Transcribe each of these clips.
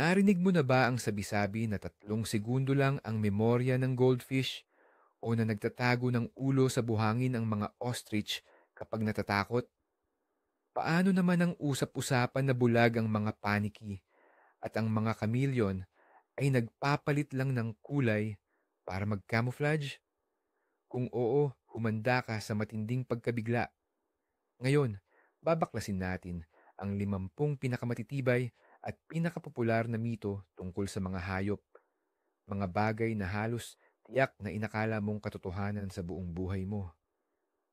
Narinig mo na ba ang sabi-sabi na 3 segundo lang ang memorya ng goldfish o na nagtatago ng ulo sa buhangin ang mga ostrich kapag natatakot? Paano naman ang usap-usapan na bulag ang mga paniki at ang mga chameleon ay nagpapalit lang ng kulay para mag-camouflage? Kung oo, humanda ka sa matinding pagkabigla. Ngayon, babaklasin natin ang 50 pinakamatitibay at pinakapopular na mito tungkol sa mga hayop, mga bagay na halos tiyak na inakala mong katotohanan sa buong buhay mo.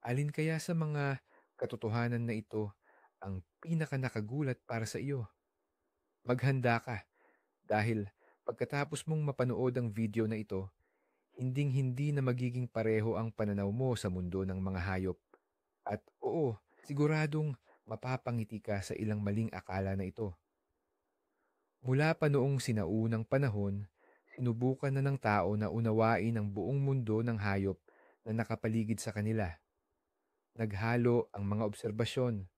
Alin kaya sa mga katotohanan na ito ang pinakanakagulat para sa iyo? Maghanda ka dahil pagkatapos mong mapanood ang video na ito, hinding-hindi na magiging pareho ang pananaw mo sa mundo ng mga hayop. At oo, siguradong mapapangiti ka sa ilang maling akala na ito. Mula pa noong sinaunang panahon, sinubukan na ng tao na unawain ang buong mundo ng hayop na nakapaligid sa kanila. Naghalo ang mga obserbasyon,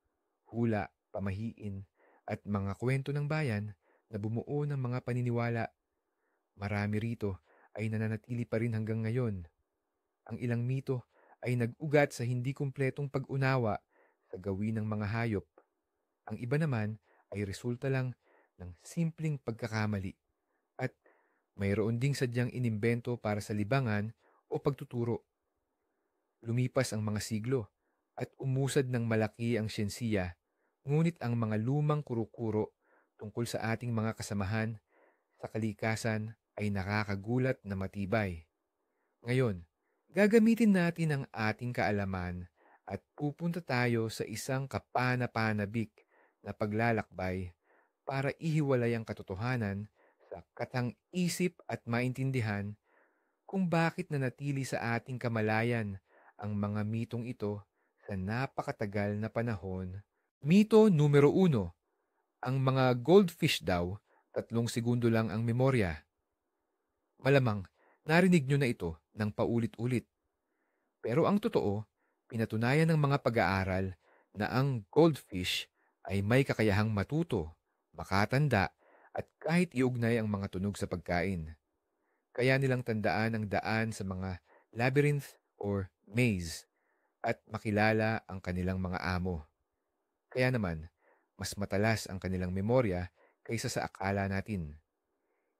hula, pamahiin, at mga kwento ng bayan na bumuo ng mga paniniwala. Marami rito ay nananatili pa rin hanggang ngayon. Ang ilang mito ay nag-ugat sa hindi kumpletong pag-unawa sa gawin ng mga hayop. Ang iba naman ay resulta lang ng simpleng pagkakamali at mayroon ding sadyang inimbento para sa libangan o pagtuturo. Lumipas ang mga siglo at umusad ng malaki ang siyensiya, ngunit ang mga lumang kuro-kuro tungkol sa ating mga kasamahan sa kalikasan ay nakakagulat na matibay. Ngayon, gagamitin natin ang ating kaalaman at pupunta tayo sa isang kapana-panabik na paglalakbay para ihiwalay ang katotohanan sa katang-isip at maintindihan kung bakit nanatili sa ating kamalayan ang mga mitong ito sa napakatagal na panahon. Mito numero 1, ang mga goldfish daw, 3 segundo lang ang memorya. Malamang, narinig nyo na ito ng paulit-ulit. Pero ang totoo, pinatunayan ng mga pag-aaral na ang goldfish ay may kakayahang matuto, makatanda, at kahit iugnay ang mga tunog sa pagkain. Kaya nilang tandaan ang daan sa mga labyrinth or maze at makilala ang kanilang mga amo. Kaya naman, mas matalas ang kanilang memorya kaysa sa akala natin.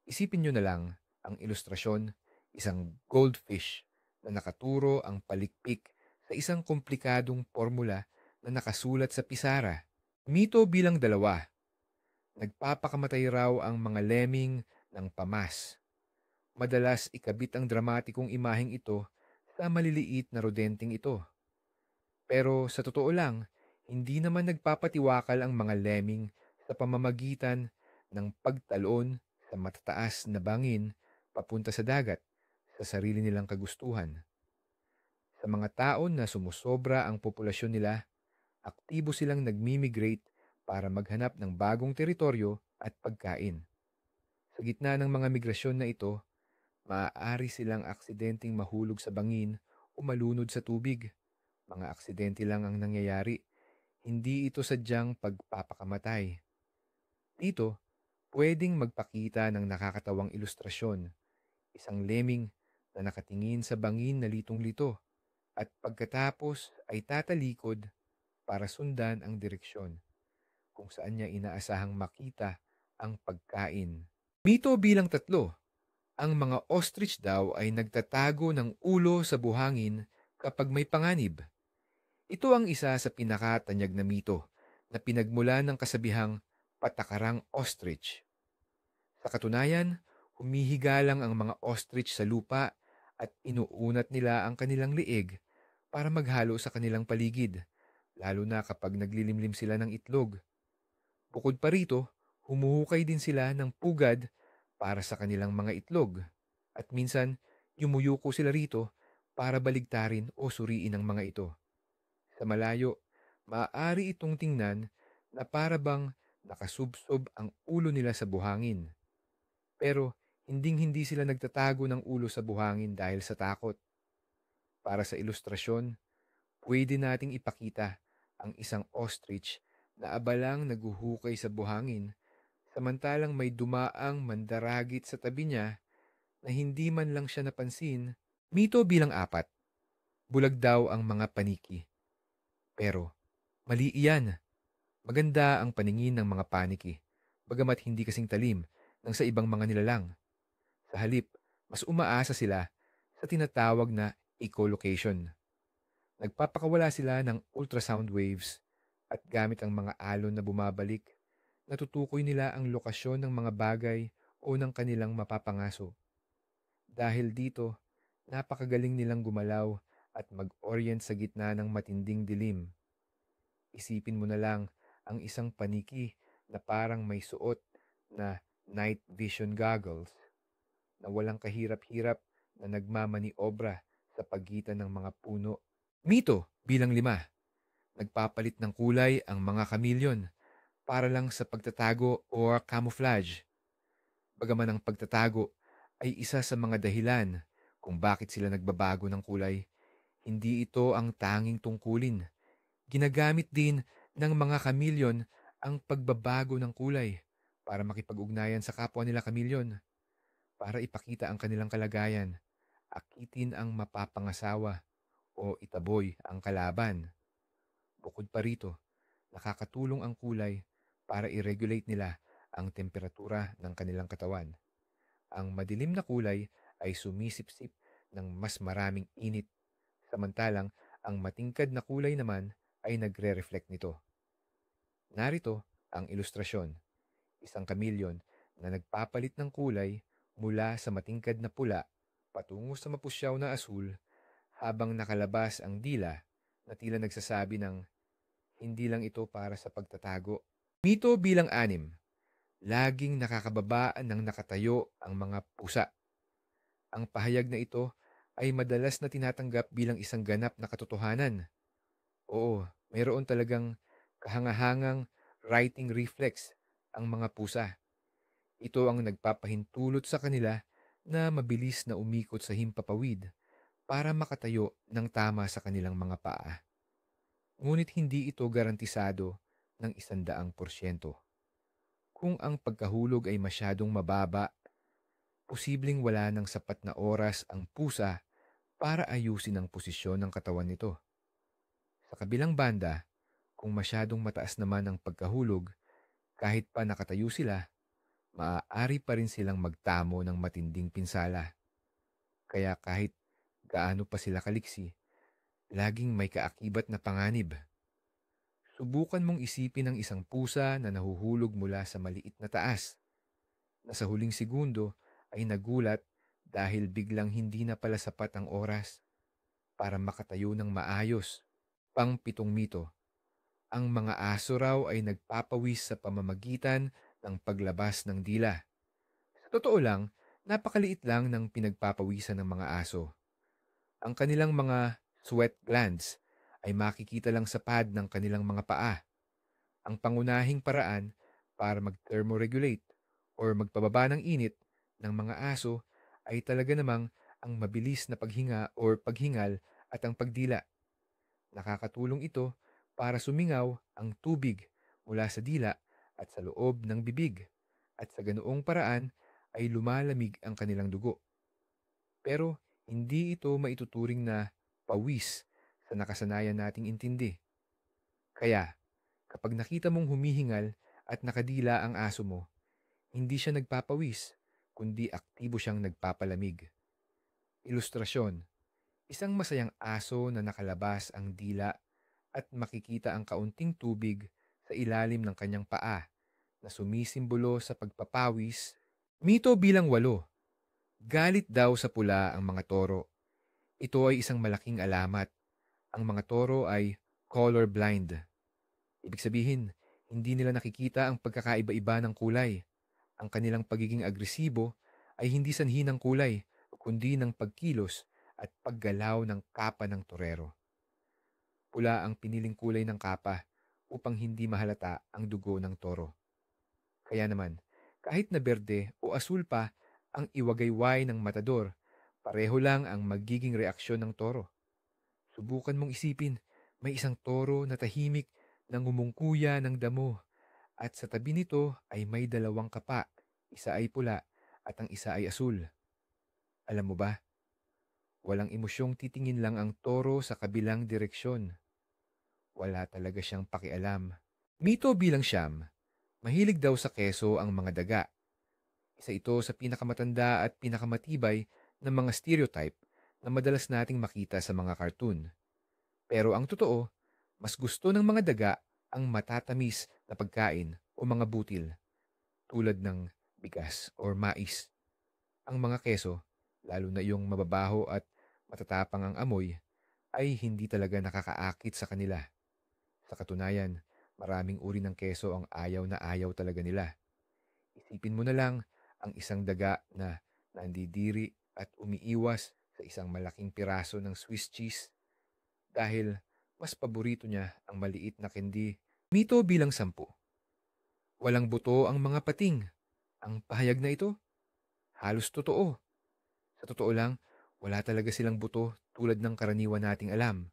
Isipin nyo na lang ang ilustrasyon, isang goldfish na nakaturo ang palikpik sa isang komplikadong formula na nakasulat sa pisara. Mito bilang 2, nagpapakamatay raw ang mga lemming ng pamas. Madalas ikabit ang dramatikong imaheng ito sa maliliit na rodenteng ito. Pero sa totoo lang, hindi naman nagpapatiwakal ang mga lemming sa pamamagitan ng pagtalon sa matataas na bangin papunta sa dagat sa sarili nilang kagustuhan. Sa mga taon na sumusobra ang populasyon nila, aktibo silang nagmimigrate para maghanap ng bagong teritoryo at pagkain. Sa gitna ng mga migrasyon na ito, maaari silang aksidenteng mahulog sa bangin o malunod sa tubig. Mga aksidente lang ang nangyayari, hindi ito sadyang pagpapakamatay. Dito, pwedeng magpakita ng nakakatawang ilustrasyon. Isang lemming na nakatingin sa bangin na litong-lito at pagkatapos ay tatalikod para sundan ang direksyon kung saan niya inaasahang makita ang pagkain. Mito bilang 3, ang mga ostrich daw ay nagtatago ng ulo sa buhangin kapag may panganib. Ito ang isa sa pinakatanyag na mito na pinagmula ng kasabihang patakarang ostrich. Sa katunayan, humihiga lang ang mga ostrich sa lupa at inuunat nila ang kanilang liig para maghalo sa kanilang paligid, lalo na kapag naglilimlim sila ng itlog. Bukod pa rito, humuhukay din sila ng pugad para sa kanilang mga itlog at minsan yumuyuko sila rito para baligtarin o suriin ang mga ito. Sa malayo, maaari itong tingnan na para bang nakasubsob ang ulo nila sa buhangin. Pero hinding-hindi sila nagtatago ng ulo sa buhangin dahil sa takot. Para sa ilustrasyon, pwede nating ipakita ang isang ostrich na abalang naguhukay sa buhangin sa samantalang may dumaang mandaragit sa tabi niya na hindi man lang siya napansin. Mito bilang 4, bulag daw ang mga paniki. Pero mali iyan. Maganda ang paningin ng mga paniki, bagamat hindi kasing talim ng sa ibang mga nilalang. Sa halip, mas umaasa sila sa tinatawag na echolocation. Nagpapakawala sila ng ultrasound waves at gamit ang mga alon na bumabalik, natutukoy nila ang lokasyon ng mga bagay o ng kanilang mapapangaso. Dahil dito, napakagaling nilang gumalaw at mag-orient sa gitna ng matinding dilim. Isipin mo na lang ang isang paniki na parang may suot na night vision goggles na walang kahirap-hirap na nagmamaniobra sa pagitan ng mga puno. Mito bilang 5, nagpapalit ng kulay ang mga kamilyon para lang sa pagtatago o camouflage. Bagaman ang pagtatago ay isa sa mga dahilan kung bakit sila nagbabago ng kulay, hindi ito ang tanging tungkulin. Ginagamit din ng mga kamilyon ang pagbabago ng kulay para makipag-ugnayan sa kapwa nila kamilyon, para ipakita ang kanilang kalagayan, akitin ang mapapangasawa o itaboy ang kalaban. Bukod pa rito, nakakatulong ang kulay para i-regulate nila ang temperatura ng kanilang katawan. Ang madilim na kulay ay sumisipsip ng mas maraming init, samantalang ang matingkad na kulay naman ay nagre-reflect nito. Narito ang ilustrasyon. Isang kamilyon na nagpapalit ng kulay mula sa matingkad na pula patungo sa mapusyaw na asul habang nakalabas ang dila na tila nagsasabi ng hindi lang ito para sa pagtatago. Mito bilang 6, laging nakakababaan ng nakatayo ang mga pusa. Ang pahayag na ito ay madalas na tinatanggap bilang isang ganap na katotohanan. Oo, mayroon talagang kahangahangang writing reflex ang mga pusa. Ito ang nagpapahintulot sa kanila na mabilis na umikot sa himpapawid para makatayo ng tama sa kanilang mga paa. Ngunit hindi ito garantisado ng 100%. Kung ang pagkahulog ay masyadong mababa, posibleng wala ng sapat na oras ang pusa para ayusin ang posisyon ng katawan nito. Sa kabilang banda, kung masyadong mataas naman ang pagkahulog, kahit pa nakatayo sila, maaari pa rin silang magtamo ng matinding pinsala. Kaya kahit gaano pa sila kaliksi, laging may kaakibat na panganib. Subukan mong isipin ang isang pusa na nahuhulog mula sa maliit na taas, na sa huling segundo ay nagulat dahil biglang hindi na pala sapat ang oras para makatayo ng maayos. Pang-7 mito, ang mga aso raw ay nagpapawis sa pamamagitan ng paglabas ng dila. Sa totoo lang, napakaliit lang ng pinagpapawisan ng mga aso. Ang kanilang mga sweat glands ay makikita lang sa pad ng kanilang mga paa. Ang pangunahing paraan para mag-thermoregulate or magpababa ng init ng mga aso ay talaga namang ang mabilis na paghinga or paghingal at ang pagdila. Nakakatulong ito para sumingaw ang tubig mula sa dila at sa loob ng bibig, at sa ganoong paraan ay lumalamig ang kanilang dugo. Pero hindi ito maituturing na pawis sa nakasanayan nating intindi. Kaya, kapag nakita mong humihingal at nakadila ang aso mo, hindi siya nagpapawis, kundi aktibo siyang nagpapalamig. Ilustrasyon, isang masayang aso na nakalabas ang dila at makikita ang kaunting tubig sa ilalim ng kanyang paa na sumisimbolo sa pagpapawis. Mito bilang 8, galit daw sa pula ang mga toro. Ito ay isang malaking alamat. Ang mga toro ay color blind. Ibig sabihin, hindi nila nakikita ang pagkakaiba-iba ng kulay. Ang kanilang pagiging agresibo ay hindi sanhi ng kulay, kundi ng pagkilos at paggalaw ng kapa ng torero. Pula ang piniling kulay ng kapa upang hindi mahalata ang dugo ng toro. Kaya naman, kahit na berde o asul pa ang iwagayway ng matador, pareho lang ang magiging reaksyon ng toro. Subukan mong isipin, may isang toro na tahimik na ngumungkuya ng damo At sa tabi nito ay may dalawang kapa. Isa ay pula at ang isa ay asul. Alam mo ba, walang emosyong titingin lang ang toro sa kabilang direksyon. Wala talaga siyang pakialam. Mito bilang siyam, mahilig daw sa keso ang mga daga. Isa ito sa pinakamatanda at pinakamatibay ng mga stereotype na madalas nating makita sa mga cartoon. Pero ang totoo, mas gusto ng mga daga ang matatamis na pagkain o mga butil tulad ng bigas or mais. Ang mga keso, lalo na yung mababaho at matatapang ang amoy, ay hindi talaga nakakaakit sa kanila. Sa katunayan, maraming uri ng keso ang ayaw na ayaw talaga nila. Isipin mo na lang ang isang daga na nandidiri at umiiwas sa isang malaking piraso ng Swiss cheese dahil mas paborito niya ang maliit na candy. Mito bilang 10. Walang buto ang mga pating. Ang pahayag na ito, halos totoo. Sa totoo lang, wala talaga silang buto tulad ng karaniwan nating alam.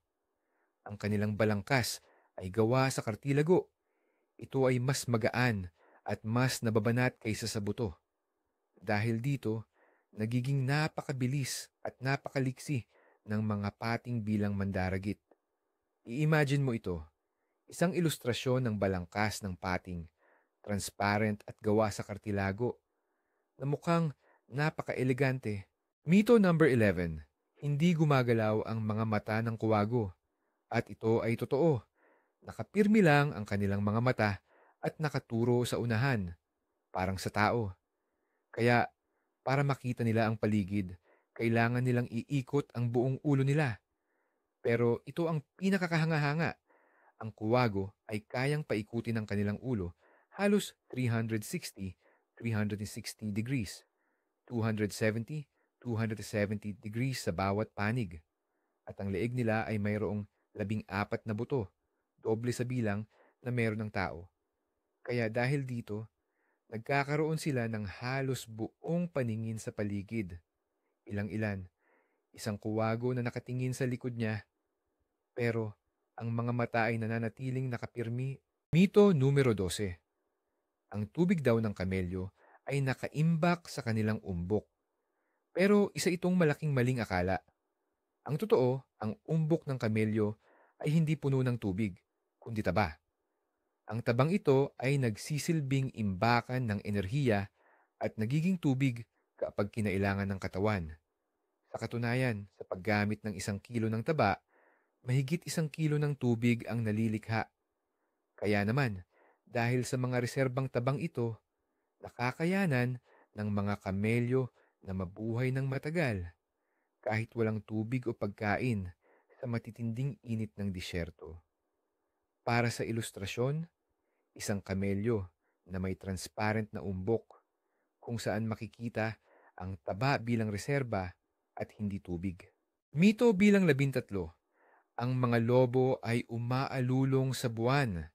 Ang kanilang balangkas ay gawa sa kartilago. Ito ay mas magaan at mas nababanat kaysa sa buto. Dahil dito, nagiging napakabilis at napakaliksi ng mga pating bilang mandaragit. I-imagine mo ito, isang ilustrasyon ng balangkas ng pating, transparent at gawa sa kartilago, na mukhang napaka-elegante. Mito number 11, hindi gumagalaw ang mga mata ng kuwago. At ito ay totoo. Nakapirmi lang ang kanilang mga mata at nakaturo sa unahan, parang sa tao. Kaya, para makita nila ang paligid, kailangan nilang iikot ang buong ulo nila. Pero ito ang pinakakahanga-hanga. Ang kuwago ay kayang paikutin ang kanilang ulo halos 360 degrees, 270 degrees sa bawat panig. At ang leeg nila ay mayroong 14 na buto, doble sa bilang na meron ng tao. Kaya dahil dito, nagkakaroon sila ng halos buong paningin sa paligid. Ilang-ilan, isang kuwago na nakatingin sa likod niya, pero ang mga mata ay nananatiling nakapirmi. Mito numero 12. Ang tubig daw ng kamelyo ay nakaimbak sa kanilang umbok. Pero isa itong malaking maling akala. Ang totoo, ang umbok ng kamelyo ay hindi puno ng tubig, kundi taba. Ang tabang ito ay nagsisilbing imbakan ng enerhiya at nagiging tubig kapag kinailangan ng katawan. Sa katunayan, sa paggamit ng 1 kilo ng taba, mahigit 1 kilo ng tubig ang nalilikha. Kaya naman, dahil sa mga reserbang tabang ito, nakakayanan ng mga kamelyo na mabuhay ng matagal kahit walang tubig o pagkain sa matitinding init ng disyerto. Para sa ilustrasyon, isang kamelyo na may transparent na umbok kung saan makikita ang taba bilang reserba at hindi tubig. Mito bilang 13, ang mga lobo ay umaalulong sa buwan.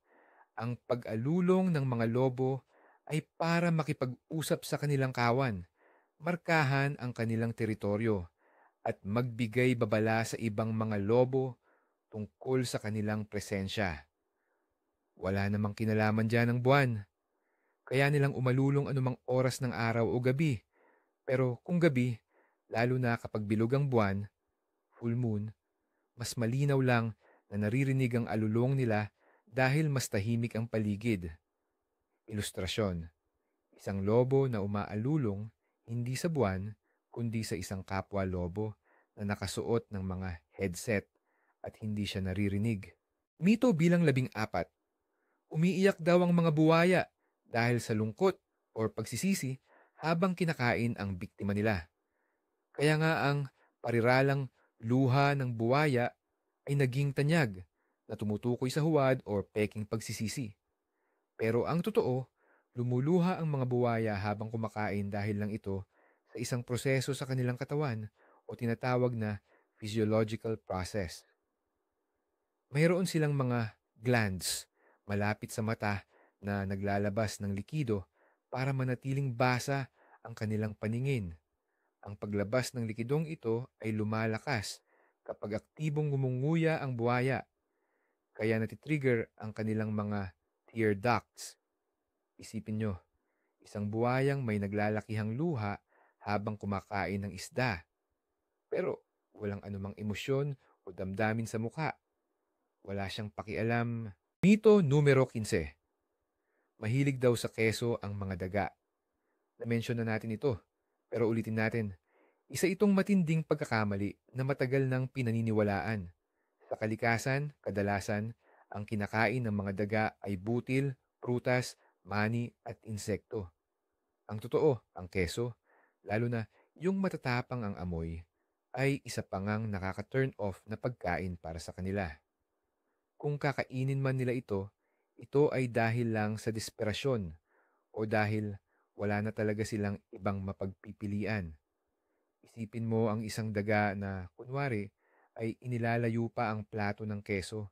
Ang pag-alulong ng mga lobo ay para makipag-usap sa kanilang kawan, markahan ang kanilang teritoryo, at magbigay babala sa ibang mga lobo tungkol sa kanilang presensya. Wala namang kinalaman dyan ng buwan, kaya nilang umalulong anumang oras ng araw o gabi. Pero kung gabi, lalo na kapag bilog ang buwan, full moon, mas malinaw lang na naririnig ang alulong nila dahil mas tahimik ang paligid. Ilustrasyon, isang lobo na umaalulong hindi sa buwan, kundi sa isang kapwa lobo na nakasuot ng mga headset at hindi siya naririnig. Mito bilang 14, umiiyak daw ang mga buwaya dahil sa lungkot o pagsisisi habang kinakain ang biktima nila. Kaya nga ang pariralang luha ng buwaya ay naging tanyag na tumutukoy sa huwad o peking pagsisisi. Pero ang totoo, lumuluha ang mga buwaya habang kumakain dahil lang ito sa isang proseso sa kanilang katawan o tinatawag na physiological process. Mayroon silang mga glands malapit sa mata na naglalabas ng likido para manatiling basa ang kanilang paningin. Ang paglabas ng likidong ito ay lumalakas kapag aktibong ngumunguya ang buwaya, kaya natitrigger ang kanilang mga tear ducts. Isipin nyo, isang buhayang may naglalakihang luha habang kumakain ng isda, pero walang anumang emosyon o damdamin sa mukha. Wala siyang pakialam. Mito numero 15. Mahilig daw sa keso ang mga daga. Na-mention na natin ito, pero ulitin natin. Isa itong matinding pagkakamali na matagal nang pinaniniwalaan. Sa kalikasan, kadalasan, ang kinakain ng mga daga ay butil, prutas, mani at insekto. Ang totoo, ang keso, lalo na yung matatapang ang amoy, ay isa pa ngang nakaka-turn off na pagkain para sa kanila. Kung kakainin man nila ito ay dahil lang sa desperasyon o dahil wala na talaga silang ibang mapagpipilian. Isipin mo ang isang daga na, kunwari, ay inilalayo pa ang plato ng keso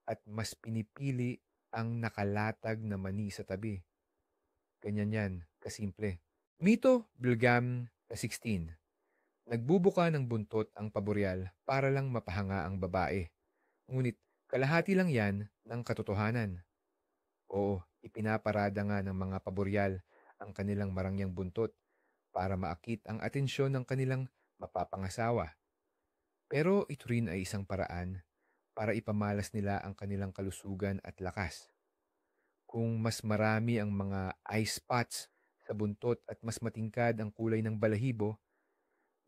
at mas pinipili ang nakalatag na mani sa tabi. Ganyan yan, kasimple. Mito Bilgam 16. Nagbubuka ng buntot ang paboreal para lang mapahanga ang babae. Ngunit kalahati lang yan ng katotohanan. Oo, ipinaparada nga ng mga paboreal ang kanilang marangyang buntot para maakit ang atensyon ng kanilang mapapangasawa. Pero ito rin ay isang paraan para ipamalas nila ang kanilang kalusugan at lakas. Kung mas marami ang mga eye spots sa buntot at mas matingkad ang kulay ng balahibo,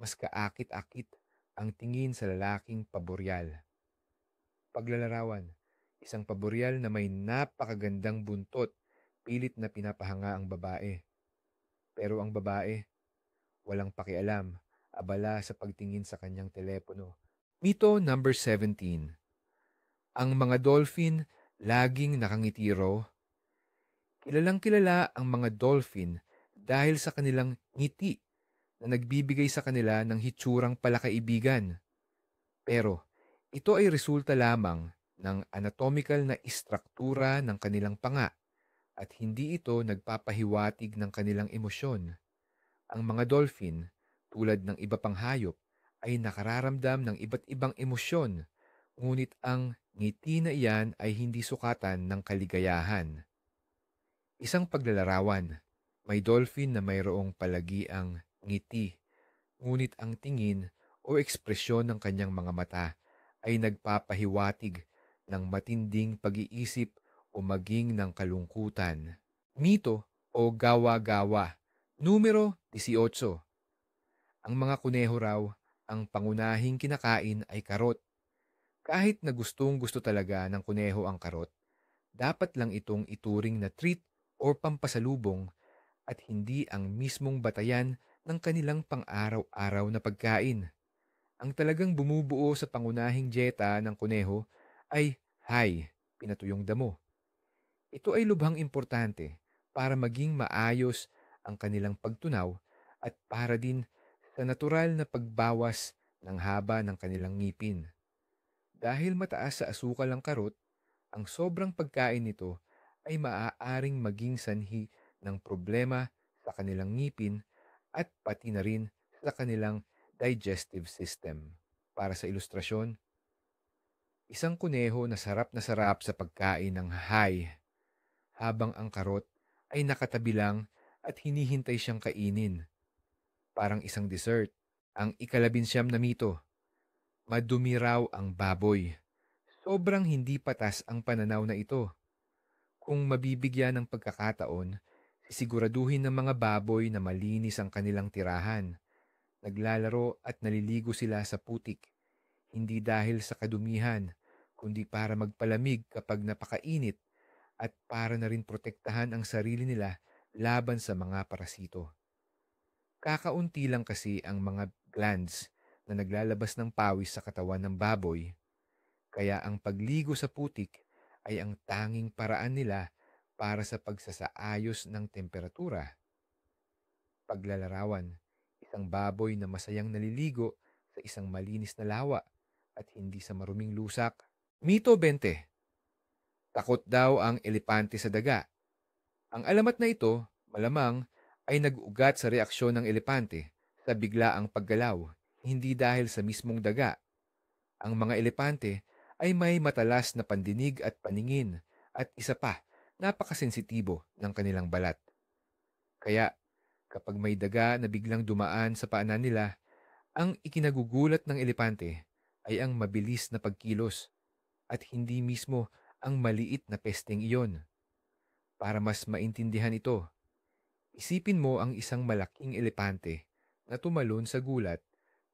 mas kaakit-akit ang tingin sa lalaking paboreal. Paglalarawan, isang paboreal na may napakagandang buntot, pilit na pinapahanga ang babae. Pero ang babae, walang pakialam, abala sa pagtingin sa kanyang telepono. Mito number 17. Ang mga dolphin laging nakangiti raw. Kilalang kilala ang mga dolphin dahil sa kanilang ngiti na nagbibigay sa kanila ng hitsurang palakaibigan. Pero ito ay resulta lamang ng anatomical na istruktura ng kanilang panga at hindi ito nagpapahiwatig ng kanilang emosyon. Ang mga dolphin, tulad ng iba pang hayop, ay nakararamdam ng iba't ibang emosyon, ngunit ang ngiti na iyan ay hindi sukatan ng kaligayahan. Isang paglalarawan, may dolphin na mayroong palagiang ngiti, ngunit ang tingin o ekspresyon ng kanyang mga mata ay nagpapahiwatig ng matinding pag-iisip o maging ng kalungkutan. Mito o gawa-gawa. Numero 18. Ang mga kuneho raw, ang pangunahing kinakain ay karot. Kahit na gustong-gusto talaga ng kuneho ang karot, dapat lang itong ituring na treat o pampasalubong at hindi ang mismong batayan ng kanilang pang-araw-araw na pagkain. Ang talagang bumubuo sa pangunahing dieta ng kuneho ay pinatuyong damo. Ito ay lubhang importante para maging maayos ang kanilang pagtunaw at para din sa natural na pagbawas ng haba ng kanilang ngipin. Dahil mataas sa asukal ang karot, ang sobrang pagkain nito ay maaaring maging sanhi ng problema sa kanilang ngipin at pati na rin sa kanilang digestive system. Para sa ilustrasyon, isang kuneho na sarap sa pagkain ng habang ang karot ay nakatabi lang at hinihintay siyang kainin. Parang isang dessert. Ang ikalabinsyam na mito, madumi raw ang baboy. Sobrang hindi patas ang pananaw na ito. Kung mabibigyan ng pagkakataon, sisiguraduhin ng mga baboy na malinis ang kanilang tirahan. Naglalaro at naliligo sila sa putik, hindi dahil sa kadumihan, kundi para magpalamig kapag napakainit at para na rin protektahan ang sarili nila laban sa mga parasito. Kakaunti lang kasi ang mga glands na naglalabas ng pawis sa katawan ng baboy, kaya ang pagligo sa putik ay ang tanging paraan nila para sa pagsasaayos ng temperatura. Paglalarawan, isang baboy na masayang naliligo sa isang malinis na lawa at hindi sa maruming lusak. Mito 20. Takot daw ang elepante sa daga. Ang alamat na ito, malamang, ay nag-ugat sa reaksyon ng elepante sa biglaang paggalaw, hindi dahil sa mismong daga. Ang mga elepante ay may matalas na pandinig at paningin at isa pa, napakasensitibo ng kanilang balat. Kaya kapag may daga na biglang dumaan sa paanan nila, ang ikinagugulat ng elepante ay ang mabilis na pagkilos at hindi mismo ang maliit na pesteng iyon. Para mas maintindihan ito, isipin mo ang isang malaking elepante na tumalon sa gulat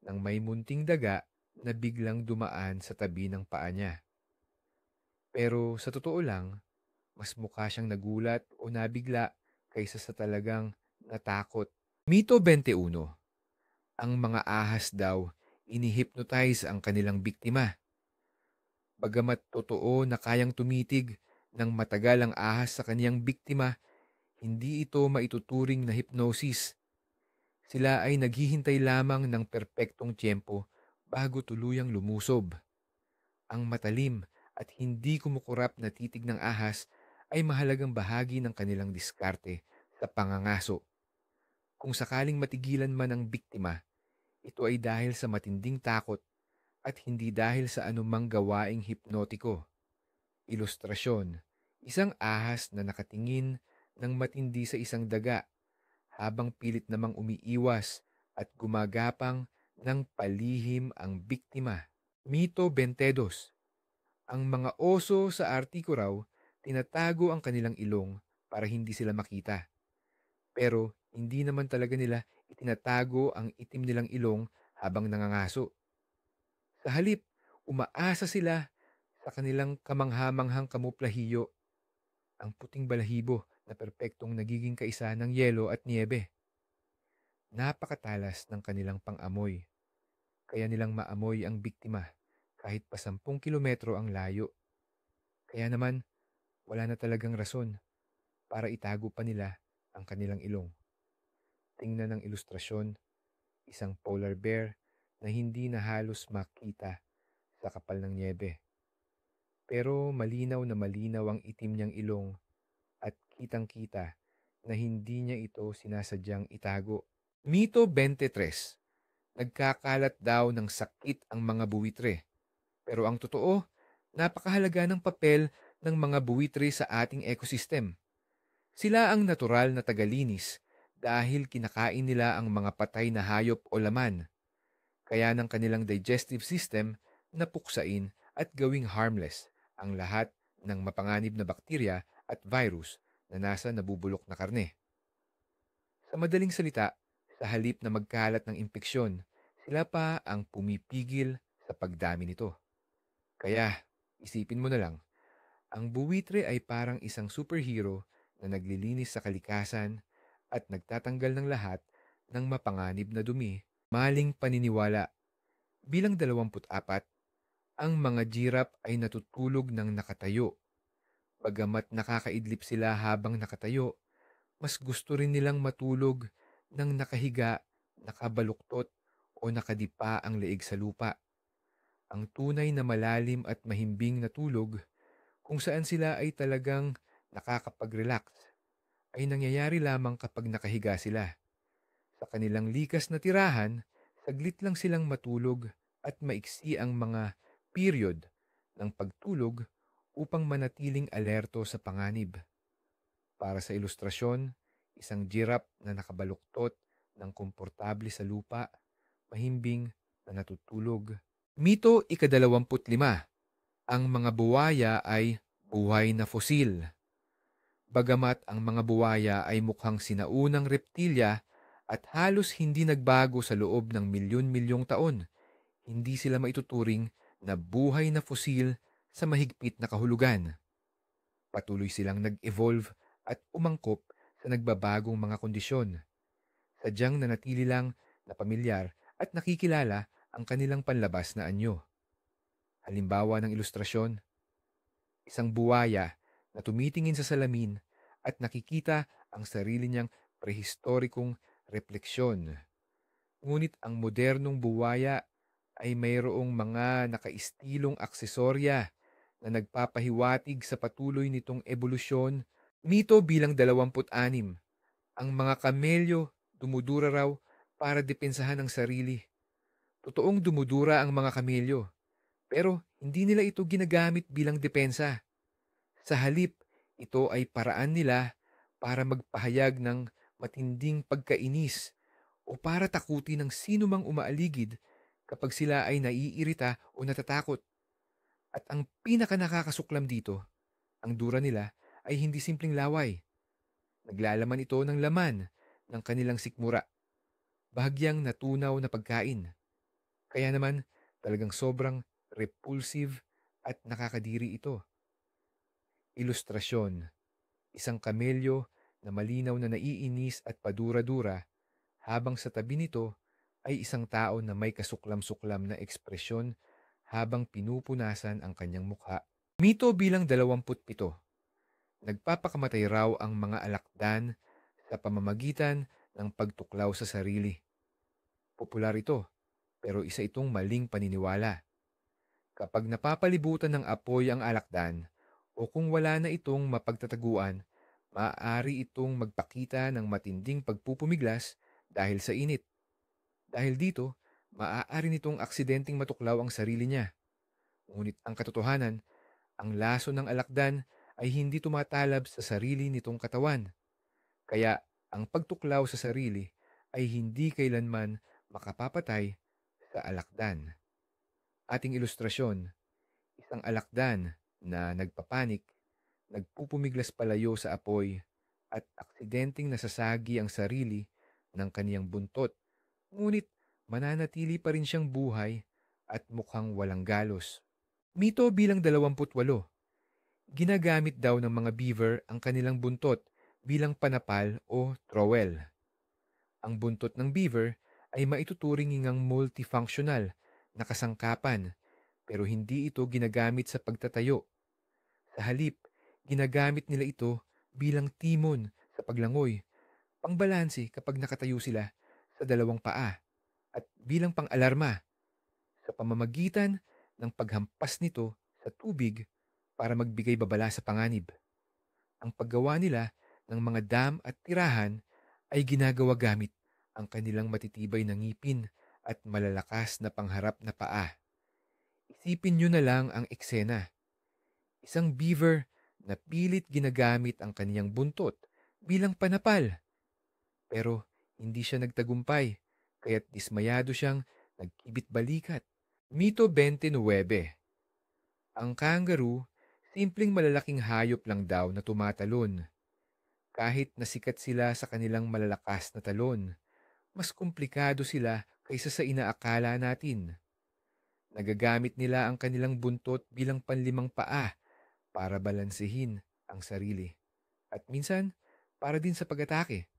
ng may munting daga na biglang dumaan sa tabi ng paa niya. Pero sa totoo lang, mas mukha siyang nagulat o nabigla kaysa sa talagang natakot. Mito 21. Ang mga ahas daw inihipnotize ang kanilang biktima. Bagamat totoo na kayang tumitig ng matagal ang ahas sa kaniyang biktima, hindi ito maituturing na hypnosis. Sila ay naghihintay lamang ng perpektong tiyempo bago tuluyang lumusob. Ang matalim at hindi kumukurap na titig ng ahas ay mahalagang bahagi ng kanilang diskarte sa pangangaso. Kung sakaling matigilan man ang biktima, ito ay dahil sa matinding takot at hindi dahil sa anumang gawaing hipnotiko. Ilustrasyon, isang ahas na nakatingin ng matindi sa isang daga habang pilit namang umiiwas at gumagapang ng palihim ang biktima. Mito 22. Ang mga oso sa Artiko raw, tinatago ang kanilang ilong para hindi sila makita. Pero hindi naman talaga nila itinatago ang itim nilang ilong habang nangangaso. Sa halip, umaasa sila sa kanilang kamanghamanghang kamuflahiyo, ang puting balahibo na perpektong nagiging kaisa ng yelo at niebe. Napakatalas ng kanilang pang-amoy, kaya nilang maamoy ang biktima kahit pa 10 kilometro ang layo. Kaya naman, wala na talagang rason para itago pa nila ang kanilang ilong. Tingnan ang ilustrasyon, isang polar bear na hindi na halos makita sa kapal ng niebe. Pero malinaw na malinaw ang itim niyang ilong at kitang-kita na hindi niya ito sinasadyang itago. Mito 23. Nagkakalat daw ng sakit ang mga buwitre. Pero ang totoo, napakahalaga ng papel ng mga buwitre sa ating ecosystem. Sila ang natural na tagalinis dahil kinakain nila ang mga patay na hayop o laman. Kaya ng kanilang digestive system na puksain at gawing harmless ang lahat ng mapanganib na bakterya at virus na nasa nabubulok na karne. Sa madaling salita, sa halip na magkalat ng impeksyon, sila pa ang pumipigil sa pagdami nito. Kaya, isipin mo na lang, ang buwitre ay parang isang superhero na naglilinis sa kalikasan at nagtatanggal ng lahat ng mapanganib na dumi. Maling paniniwala. Bilang 24, ang mga giraffe ay natutulog ng nakatayo. Bagamat nakakaidlip sila habang nakatayo, mas gusto rin nilang matulog ng nakahiga, nakabaluktot o nakadipa ang leeg sa lupa. Ang tunay na malalim at mahimbing na tulog, kung saan sila ay talagang nakakapag-relax, ay nangyayari lamang kapag nakahiga sila. Sa kanilang likas na tirahan, saglit lang silang matulog at maiksi ang mga period ng pagtulog upang manatiling alerto sa panganib. Para sa ilustrasyon, isang giraffe na nakabaluktot ng komportable sa lupa, mahimbing na natutulog. Mito 25. Ang mga buwaya ay buhay na fosil. Bagamat ang mga buwaya ay mukhang sinaunang reptilya at halos hindi nagbago sa loob ng milyon-milyong taon, hindi sila maituturing na buhay na fosil sa mahigpit na kahulugan. Patuloy silang nag-evolve at umangkop sa nagbabagong mga kondisyon. Sadyang nanatili lang na pamilyar at nakikilala ang kanilang panlabas na anyo. Halimbawa ng ilustrasyon, isang buwaya na tumitingin sa salamin at nakikita ang sarili niyang prehistorikong refleksyon. Ngunit ang modernong buwaya ay mayroong mga nakaistilong aksesorya na nagpapahiwatig sa patuloy nitong ebolusyon. Mito bilang 26. Ang mga kamelyo dumudura raw para depensahan ang sarili. Totoong dumudura ang mga kamelyo, pero hindi nila ito ginagamit bilang depensa. Sa halip, Ito ay paraan nila para magpahayag ng matinding pagkainis o para takutin ng sino mang umaaligid kapag sila ay naiirita o natatakot. At ang pinakanakakasuklam dito, ang dura nila ay hindi simpleng laway. Naglalaman ito ng laman ng kanilang sikmura, bahagyang natunaw na pagkain. Kaya naman talagang sobrang repulsive at nakakadiri ito. Ilustrasyon, isang kamelyo na malinaw na naiinis at padura-dura habang sa tabi nito ay isang tao na may kasuklam-suklam na ekspresyon habang pinupunasan ang kanyang mukha. Mito bilang 27. Nagpapakamatay raw ang mga alakdan sa pamamagitan ng pagtuklaw sa sarili. Popular ito, pero isa itong maling paniniwala. Kapag napapalibutan ng apoy ang alakdan o kung wala na itong mapagtataguan, maaari itong magpakita ng matinding pagpupumiglas dahil sa init. Dahil dito, maaari nitong aksidenteng matuklaw ang sarili niya. Ngunit ang katotohanan, ang laso ng alakdan ay hindi tumatalab sa sarili nitong katawan. Kaya ang pagtuklaw sa sarili ay hindi kailanman makapapatay sa alakdan. Ating ilustrasyon, isang alakdan na nagpapanik, nagpupumiglas palayo sa apoy at aksidenteng nasasagi ang sarili ng kaniyang buntot. Ngunit mananatili pa rin siyang buhay at mukhang walang galos. Mito bilang 28. Ginagamit daw ng mga beaver ang kanilang buntot bilang panapal o trowel. Ang buntot ng beaver ay maituturing ngang multifunctional na kasangkapan pero hindi ito ginagamit sa pagtatayo. Sa halip, ginagamit nila ito bilang timon sa paglangoy, pangbalanse kapag nakatayo sila sa dalawang paa, at bilang pang-alarma sa pamamagitan ng paghampas nito sa tubig para magbigay babala sa panganib. Ang paggawa nila ng mga dam at tirahan ay ginagawa gamit ang kanilang matitibay na ngipin at malalakas na pangharap na paa. Isipin nyo na lang ang eksena. Isang beaver na pilit ginagamit ang kaniyang buntot bilang panapal. Pero hindi siya nagtagumpay, kaya't dismayado siyang nagkibit-balikat. Mito 29. Ang kangaroo, simpleng malalaking hayop lang daw na tumatalon. Kahit nasikat sila sa kanilang malalakas na talon, mas komplikado sila kaysa sa inaakala natin. Nagagamit nila ang kanilang buntot bilang panlimang paa para balansehin ang sarili. At minsan, para din sa pag-atake.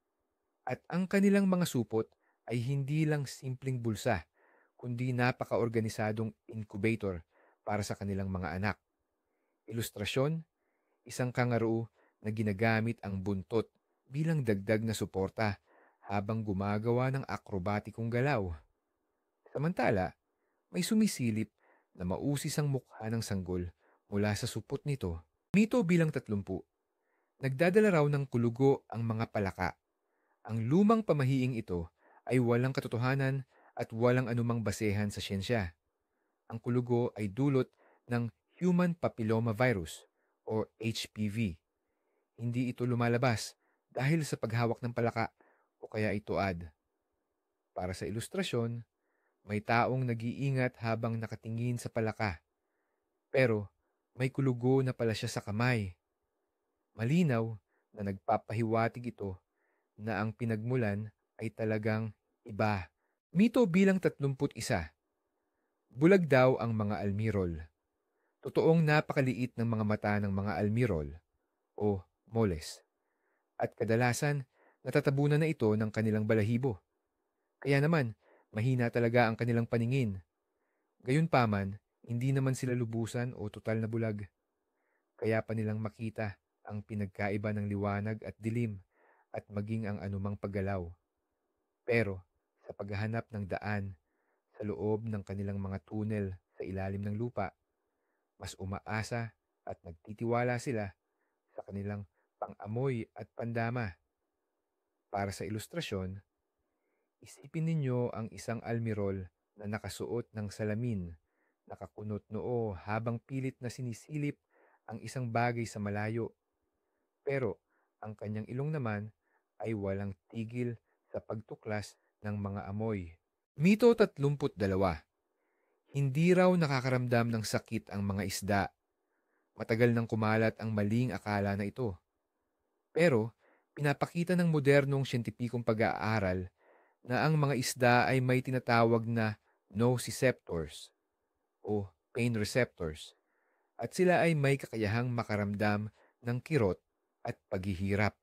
At ang kanilang mga supot ay hindi lang simpleng bulsa, kundi napaka-organisadong incubator para sa kanilang mga anak. Ilustrasyon, isang kangaroo na ginagamit ang buntot bilang dagdag na suporta habang gumagawa ng akrobatikong galaw. Samantala, may sumisilip na mausis ang mukha ng sanggol mula sa supot nito. Mito bilang 30. Nagdadala raw ng kulugo ang mga palaka. Ang lumang pamahiing ito ay walang katotohanan at walang anumang basehan sa siyensya. Ang kulugo ay dulot ng human papillomavirus o HPV. Hindi ito lumalabas dahil sa paghawak ng palaka o kaya ito ad. Para sa ilustrasyon, may taong nag-iingat habang nakatingin sa palaka. Pero may kulugo na pala siya sa kamay. Malinaw na nagpapahiwatig ito na ang pinagmulan ay talagang iba. Mito bilang 31. Bulag daw ang mga almirol. Totoong napakaliit ng mga mata ng mga almirol o moles. At kadalasan, natatabunan na ito ng kanilang balahibo. Kaya naman, mahina talaga ang kanilang paningin. Gayunpaman, hindi naman sila lubusan o total na bulag. Kaya pa nilang makita ang pinagkaiba ng liwanag at dilim at maging ang anumang paggalaw. Pero sa paghahanap ng daan sa loob ng kanilang mga tunnel sa ilalim ng lupa, mas umaasa at nagtitiwala sila sa kanilang pang-amoy at pandama. Para sa ilustrasyon, isipin ninyo ang isang almirol na nakasuot ng salamin, nakakunot noo habang pilit na sinisilip ang isang bagay sa malayo. pero ang kanyang ilong naman ay walang tigil sa pagtuklas ng mga amoy. Mito 32. Hindi raw nakakaramdam ng sakit ang mga isda. Matagal nang kumalat ang maling akala na ito. Pero pinapakita ng modernong siyentipikong pag-aaral na ang mga isda ay may tinatawag na nociceptors o pain receptors at sila ay may kakayahang makaramdam ng kirot at paghihirap.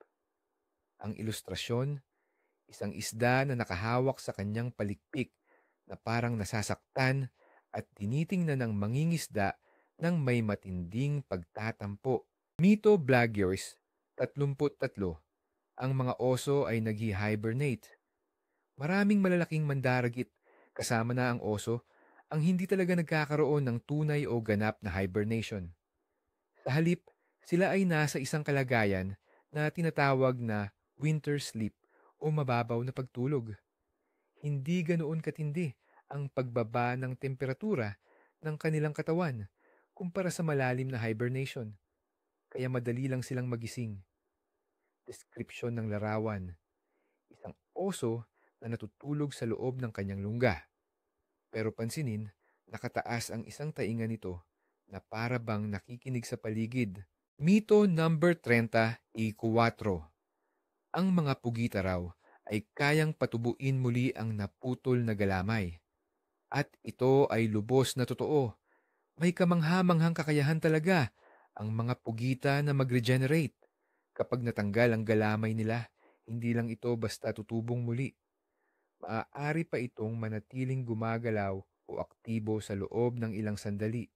Ang ilustrasyon, isang isda na nakahawak sa kanyang palikpik na parang nasasaktan at tinitingnan ng mangingisda ng may matinding pagtatampo. Mito Blagios 33. Ang mga oso ay nag-hibernate. Maraming malalaking mandaragit kasama na ang oso ang hindi talaga nagkakaroon ng tunay o ganap na hibernation. Sa halip, sila ay nasa isang kalagayan na tinatawag na winter sleep o mababaw na pagtulog. Hindi ganoon katindi ang pagbaba ng temperatura ng kanilang katawan kumpara sa malalim na hibernation, kaya madali lang silang magising. Deskripsyon ng larawan, isang oso na natutulog sa loob ng kanyang lungga. Pero pansinin, nakataas ang isang tainga nito na para bang nakikinig sa paligid. Mito number 34. Ang mga pugita raw ay kayang patubuin muli ang naputol na galamay. At ito ay lubos na totoo. May kamanghamanghang kakayahan talaga ang mga pugita na mag-regenerate. Kapag natanggal ang galamay nila, hindi lang ito basta tutubong muli. Maaari pa itong manatiling gumagalaw o aktibo sa loob ng ilang sandali.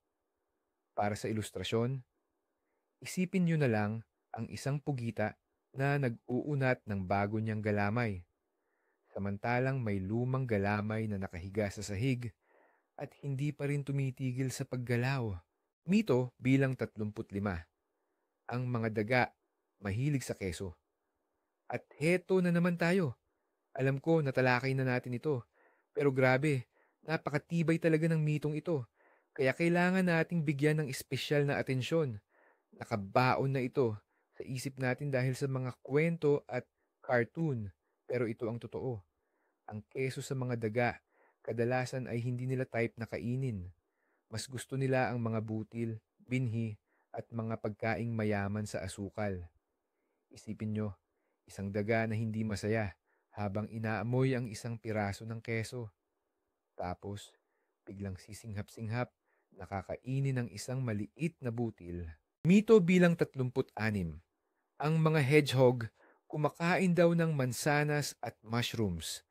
Para sa ilustrasyon, isipin nyo na lang ang isang pugita na nag-uunat ng bago niyang galamay. Samantalang may lumang galamay na nakahiga sa sahig at hindi pa rin tumitigil sa paggalaw. Mito bilang 35. Ang mga daga mahilig sa keso. At heto na naman tayo. Alam ko natalakay na natin ito. Pero grabe, napakatibay talaga ng mitong ito. Kaya kailangan nating bigyan ng espesyal na atensyon. Nakabaon na ito sa isip natin dahil sa mga kwento at cartoon. Pero ito ang totoo. Ang keso sa mga daga, kadalasan ay hindi nila type na kainin. Mas gusto nila ang mga butil, binhi, at mga pagkaing mayaman sa asukal. Isipin nyo, isang daga na hindi masaya habang inaamoy ang isang piraso ng keso. Tapos, biglang sisinghap-singhap, nakakainin ng isang maliit na butil. Mito bilang 36. Ang mga hedgehog kumakain daw ng mansanas at mushrooms.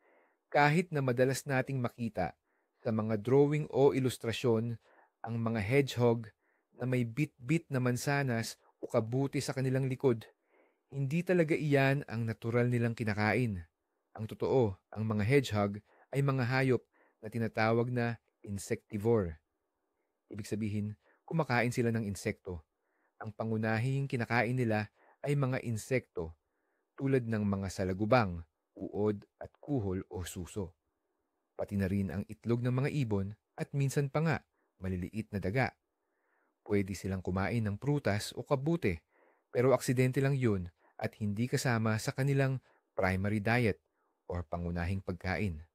Kahit na madalas nating makita sa mga drawing o ilustrasyon ang mga hedgehog na may bit-bit na mansanas o kabuti sa kanilang likod, hindi talaga iyan ang natural nilang kinakain. Ang totoo, ang mga hedgehog ay mga hayop na tinatawag na insectivore. Ibig sabihin, kumakain sila ng insekto. Ang pangunahing kinakain nila ay mga insekto tulad ng mga salagubang, uod at kuhol o suso. Pati na rin ang itlog ng mga ibon at minsan pa nga maliliit na daga. Pwede silang kumain ng prutas o kabute, pero aksidente lang yun at hindi kasama sa kanilang primary diet or pangunahing pagkain.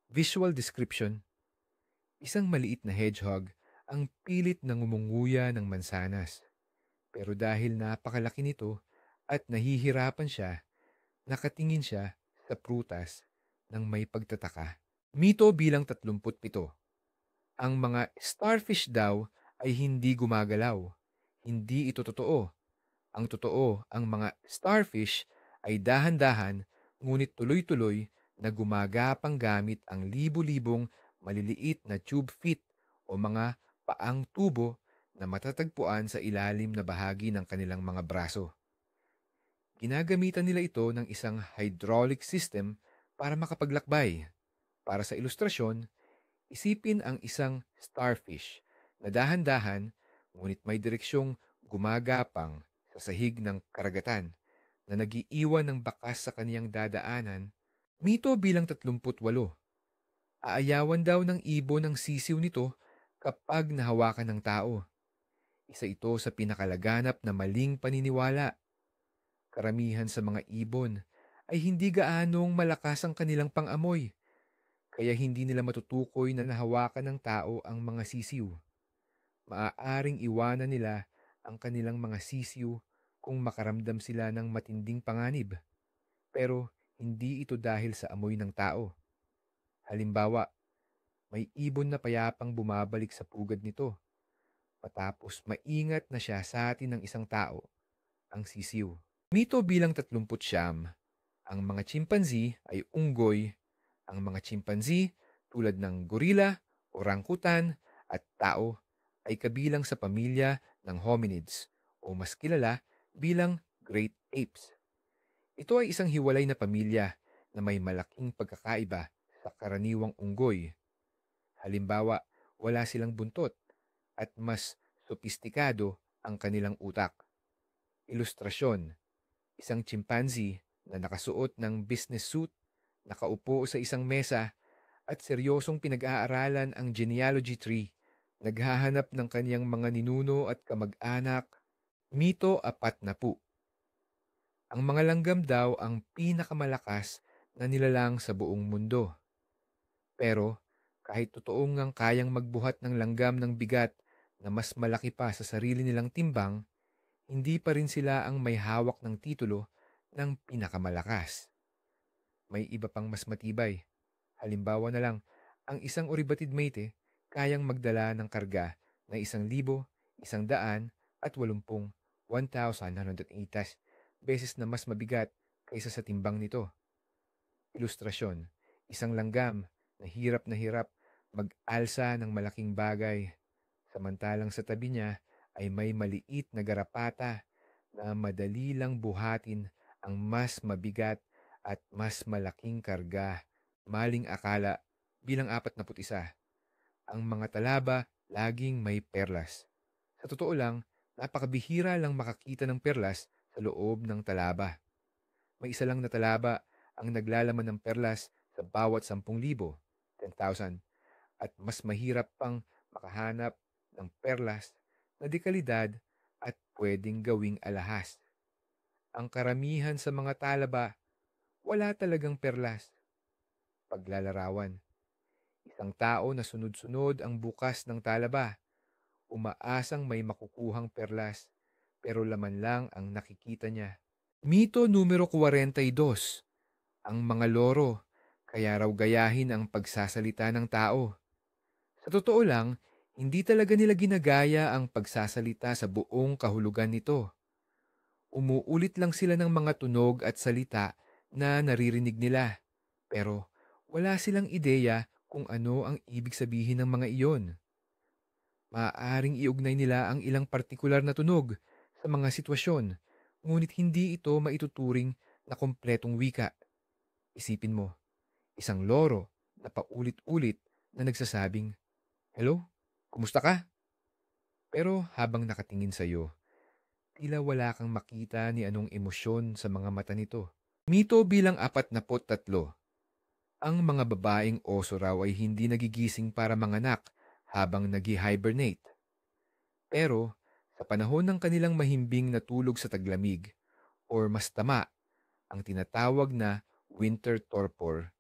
Visual description. Isang maliit na hedgehog ang pilit na ngumunguya ng mansanas. Pero dahil napakalaki nito at nahihirapan siya, nakatingin siya sa prutas ng may pagtataka. Mito bilang 37. Ang mga starfish daw ay hindi gumagalaw. Hindi ito totoo. Ang totoo, ang mga starfish ay dahan-dahan ngunit tuloy-tuloy na gumagapang gamit ang libu-libong maliliit na tube feet o mga paang tubo na matatagpuan sa ilalim na bahagi ng kanilang mga braso. Ginagamitan nila ito ng isang hydraulic system para makapaglakbay. Para sa ilustrasyon, isipin ang isang starfish na dahan-dahan ngunit may direksyong gumagapang sa sahig ng karagatan na nagiiwan ng bakas sa kaniyang dadaanan. Mito bilang 38. Aayawan daw ng ibon ng sisiw nito kapag nahawakan ng tao. Isa ito sa pinakalaganap na maling paniniwala. Karamihan sa mga ibon ay hindi gaanong malakas ang kanilang pangamoy, kaya hindi nila matutukoy na nahawakan ng tao ang mga sisiw. Maaaring iwanan nila ang kanilang mga sisiw kung makaramdam sila ng matinding panganib, pero hindi ito dahil sa amoy ng tao. Halimbawa, may ibon na payapang bumabalik sa pugad nito matapos maingat na siya sa atin ng isang tao, ang sisiw. Mito bilang 39, ang mga chimpanzee ay unggoy. Ang mga chimpanzee tulad ng gorilla, orangutan at tao ay kabilang sa pamilya ng hominids o mas kilala bilang great apes. Ito ay isang hiwalay na pamilya na may malaking pagkakaiba sa karaniwang unggoy. Halimbawa, wala silang buntot at mas sopistikado ang kanilang utak. Ilustrasyon, isang chimpanzee na nakasuot ng business suit, nakaupo sa isang mesa at seryosong pinag-aaralan ang genealogy tree. Naghahanap ng kaniyang mga ninuno at kamag-anak. Mito 40. Ang mga langgam daw ang pinakamalakas na nilalang sa buong mundo. Pero kahit totoong ngang kayang magbuhat ng langgam ng bigat na mas malaki pa sa sarili nilang timbang, hindi pa rin sila ang may hawak ng titulo ng pinakamalakas. May iba pang mas matibay. Halimbawa na lang, ang isang oribatid mate kayang magdala ng karga na 1,180 1,180 beses na mas mabigat kaysa sa timbang nito. Ilustrasyon, isang langgam na hirap mag-alsa ng malaking bagay, samantalang sa tabi niya ay may maliit na garapata na madali lang buhatin ang mas mabigat at mas malaking karga. Maling akala bilang 41, ang mga talaba laging may perlas. Sa totoo lang, napakabihira lang makakita ng perlas sa loob ng talaba. May isa lang na talaba ang naglalaman ng perlas sa bawat 10,000, 10,000, at mas mahirap pang makahanap ng perlas na dekalidad at pwedeng gawing alahas. Ang karamihan sa mga talaba, wala talagang perlas. Paglalarawan, isang tao na sunod-sunod ang bukas ng talaba, umaasang may makukuhang perlas, pero laman lang ang nakikita niya. Mito numero 42, ang mga loro, kaya raw gayahin ang pagsasalita ng tao. Sa totoo lang, hindi talaga nila ginagaya ang pagsasalita sa buong kahulugan nito. Umuulit lang sila ng mga tunog at salita na naririnig nila, pero wala silang ideya kung ano ang ibig sabihin ng mga iyon. Maaaring iugnay nila ang ilang partikular na tunog sa mga sitwasyon, ngunit hindi ito maituturing na kompletong wika. Isipin mo, isang loro na paulit-ulit na nagsasabing, "Hello, kumusta ka?" Pero habang nakatingin sa iyo, tila wala kang makita ni anong emosyon sa mga mata nito. Mito bilang 43, ang mga babaeng oso raw ay hindi nagigising para manganak habang nag-hibernate. Pero sa panahon ng kanilang mahimbing na tulog sa taglamig, or mas tama, ang tinatawag na winter torpor,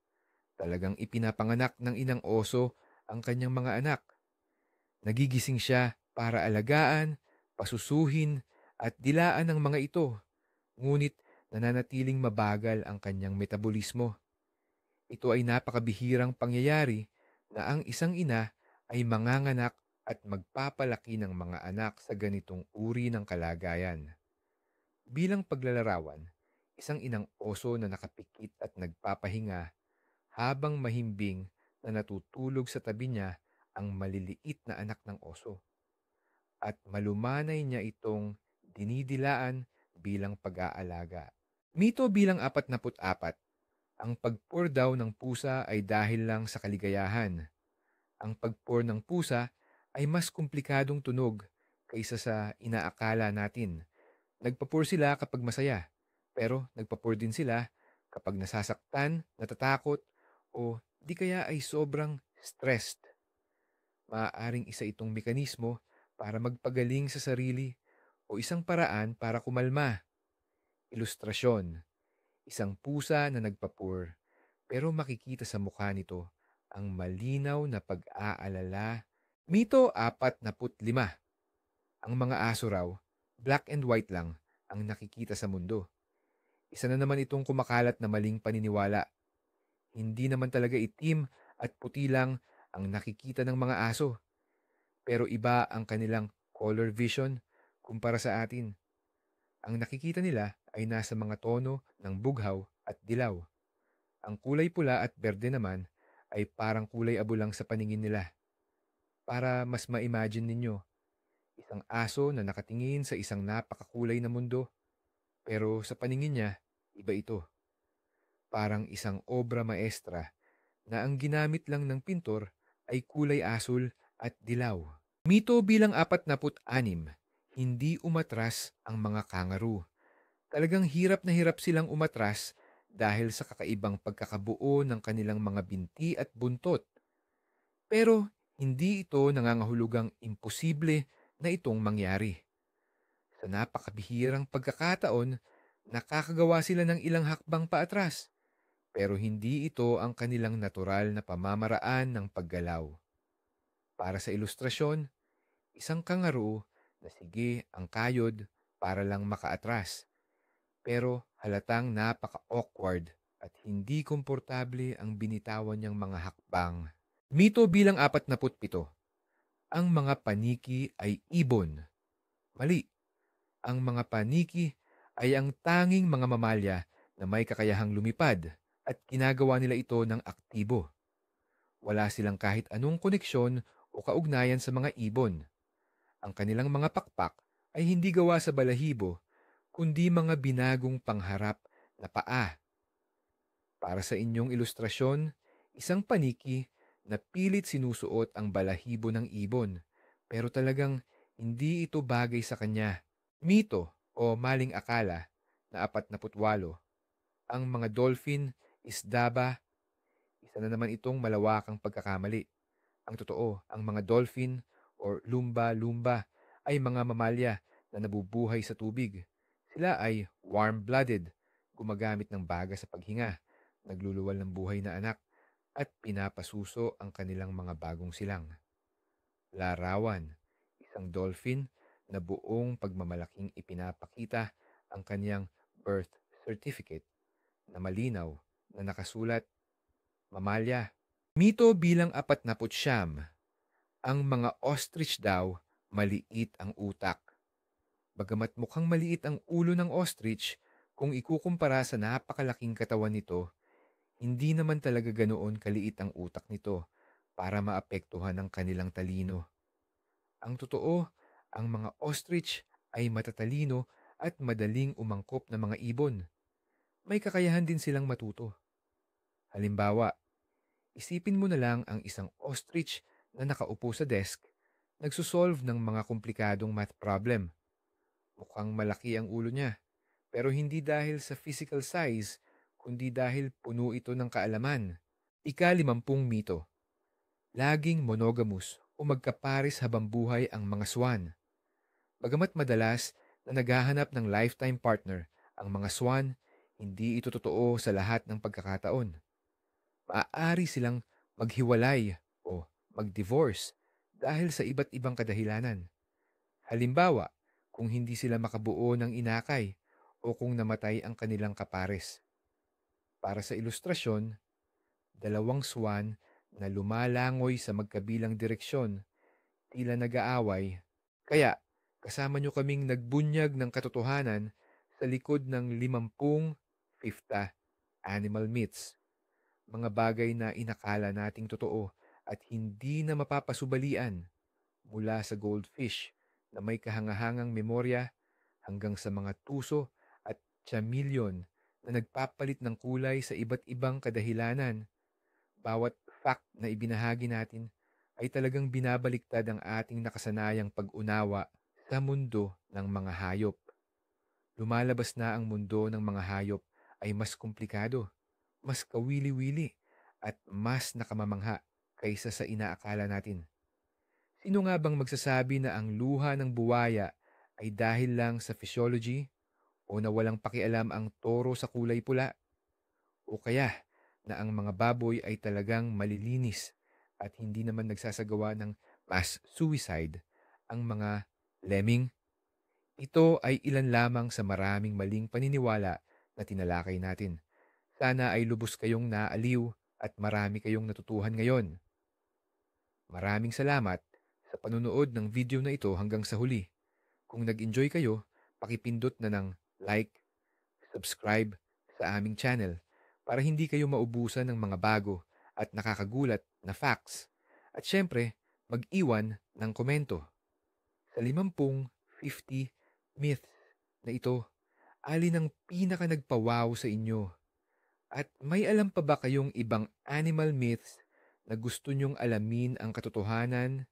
talagang ipinapanganak ng inang oso ang kanyang mga anak. Nagigising siya para alagaan, pasusuhin at dilaan ng mga ito, ngunit nananatiling mabagal ang kanyang metabolismo. Ito ay napakabihirang pangyayari na ang isang ina ay manganganak at magpapalaki ng mga anak sa ganitong uri ng kalagayan. Bilang paglalarawan, isang inang oso na nakapikit at nagpapahinga habang mahimbing na natutulog sa tabi niya ang maliliit na anak ng oso. At malumanay niya itong dinidilaan bilang pag-aalaga. Mito bilang 44, ang pagpur daw ng pusa ay dahil lang sa kaligayahan. Ang pagpur ng pusa ay mas komplikadong tunog kaysa sa inaakala natin. Nagpapur sila kapag masaya, pero nagpapur din sila kapag nasasaktan, natatakot, o di kaya ay sobrang stressed. Maaaring isa itong mekanismo para magpagaling sa sarili o isang paraan para kumalma. Ilustrasyon, isang pusa na nagpapur, pero makikita sa mukha nito ang malinaw na pag-aalala. Mito 45. Ang mga aso raw, black and white lang ang nakikita sa mundo. Isa na naman itong kumakalat na maling paniniwala. Hindi naman talaga itim at puti lang ang nakikita ng mga aso, pero iba ang kanilang color vision kumpara sa atin. Ang nakikita nila ay nasa mga tono ng bughaw at dilaw. Ang kulay pula at berde naman ay parang kulay abo lang sa paningin nila. Para mas ma-imagine ninyo, isang aso na nakatingin sa isang napakakulay na mundo, pero sa paningin niya, iba ito. Parang isang obra maestra na ang ginamit lang ng pintor ay kulay asul at dilaw. Mito bilang 46, hindi umatras ang mga kangaroo. Talagang hirap na hirap silang umatras dahil sa kakaibang pagkakabuo ng kanilang mga binti at buntot. Pero hindi ito nangangahulugang imposible na itong mangyari. Sa napakabihirang pagkakataon, nakakagawa sila ng ilang hakbang paatras, pero hindi ito ang kanilang natural na pamamaraan ng paggalaw. Para sa ilustrasyon, isang kangaroo na sige ang kayod para lang makaatras, pero halatang napaka-awkward at hindi komportable ang binitawan niyang mga hakbang. Mito bilang 47. Ang mga paniki ay ibon. Mali. Ang mga paniki ay ang tanging mga mamalya na may kakayahang lumipad at ginagawa nila ito ng aktibo. Wala silang kahit anong koneksyon o kaugnayan sa mga ibon. Ang kanilang mga pakpak ay hindi gawa sa balahibo, kundi mga binagong pangharap na paa. Para sa inyong ilustrasyon, isang paniki na pilit sinusuot ang balahibo ng ibon, pero talagang hindi ito bagay sa kanya. Mito o maling akala na 48. Ang mga dolphin, isda ba? Isa na naman itong malawakang pagkakamali. Ang totoo, ang mga dolphin or lumba-lumba ay mga mamalya na nabubuhay sa tubig. Sila ay warm-blooded, gumagamit ng baga sa paghinga, nagluluwal ng buhay na anak, at pinapasuso ang kanilang mga bagong silang. Larawan, isang dolphin na buong pagmamalaking ipinapakita ang kanyang birth certificate na malinaw na nakasulat, mamalya. Mito bilang 49. Ang mga ostrich daw, maliit ang utak. Bagamat mukhang maliit ang ulo ng ostrich, kung ikukumpara sa napakalaking katawan nito, hindi naman talaga ganoon kaliit ang utak nito para maapektuhan ang kanilang talino. Ang totoo, ang mga ostrich ay matatalino at madaling umangkop na mga ibon. May kakayahan din silang matuto. Halimbawa, isipin mo na lang ang isang ostrich na nakaupo sa desk, nagsosolve ng mga komplikadong math problem. Mukhang malaki ang ulo niya, pero hindi dahil sa physical size, kundi dahil puno ito ng kaalaman. Ika-50 mito. Laging monogamous o magkapares habang buhay ang mga swan. Bagamat madalas na naghahanap ng lifetime partner, ang mga swan, hindi ito totoo sa lahat ng pagkakataon. Maaari silang maghiwalay o mag-divorce dahil sa iba't ibang kadahilanan. Halimbawa, kung hindi sila makabuo ng inakay o kung namatay ang kanilang kapares. Para sa ilustrasyon, dalawang swan na lumalangoy sa magkabilang direksyon, tila nag-aaway. Kaya, kasama nyo kaming nagbunyag ng katotohanan sa likod ng 50 animal myths. Mga bagay na inakala nating totoo at hindi na mapapasubalian, mula sa goldfish na may kahangahangang memorya hanggang sa mga tuso at chameleon na nagpapalit ng kulay sa iba't ibang kadahilanan. Bawat fact na ibinahagi natin ay talagang binabaliktad ang ating nakasanayang pag-unawa sa mundo ng mga hayop. Lumalabas na ang mundo ng mga hayop ay mas komplikado, mas kawili-wili, at mas nakamamangha kaysa sa inaakala natin. Sino nga bang magsasabi na ang luha ng buwaya ay dahil lang sa physiology o na walang pakialam ang toro sa kulay pula o kaya na ang mga baboy ay talagang malilinis at hindi naman nagsasagawa ng mass suicide ang mga lemming? Ito ay ilan lamang sa maraming maling paniniwala na tinalakay natin. Sana ay lubos kayong naaliw at marami kayong natutuhan ngayon. Maraming salamat sa panunood ng video na ito hanggang sa huli. Kung nag-enjoy kayo, pakipindot na ng like, subscribe sa aming channel para hindi kayo maubusan ng mga bago at nakakagulat na facts. At syempre, mag-iwan ng komento. Sa 50 myths na ito, alin ang pinaka nagpa-wow sa inyo? At may alam pa ba kayong ibang animal myths na gusto nyong alamin ang katotohanan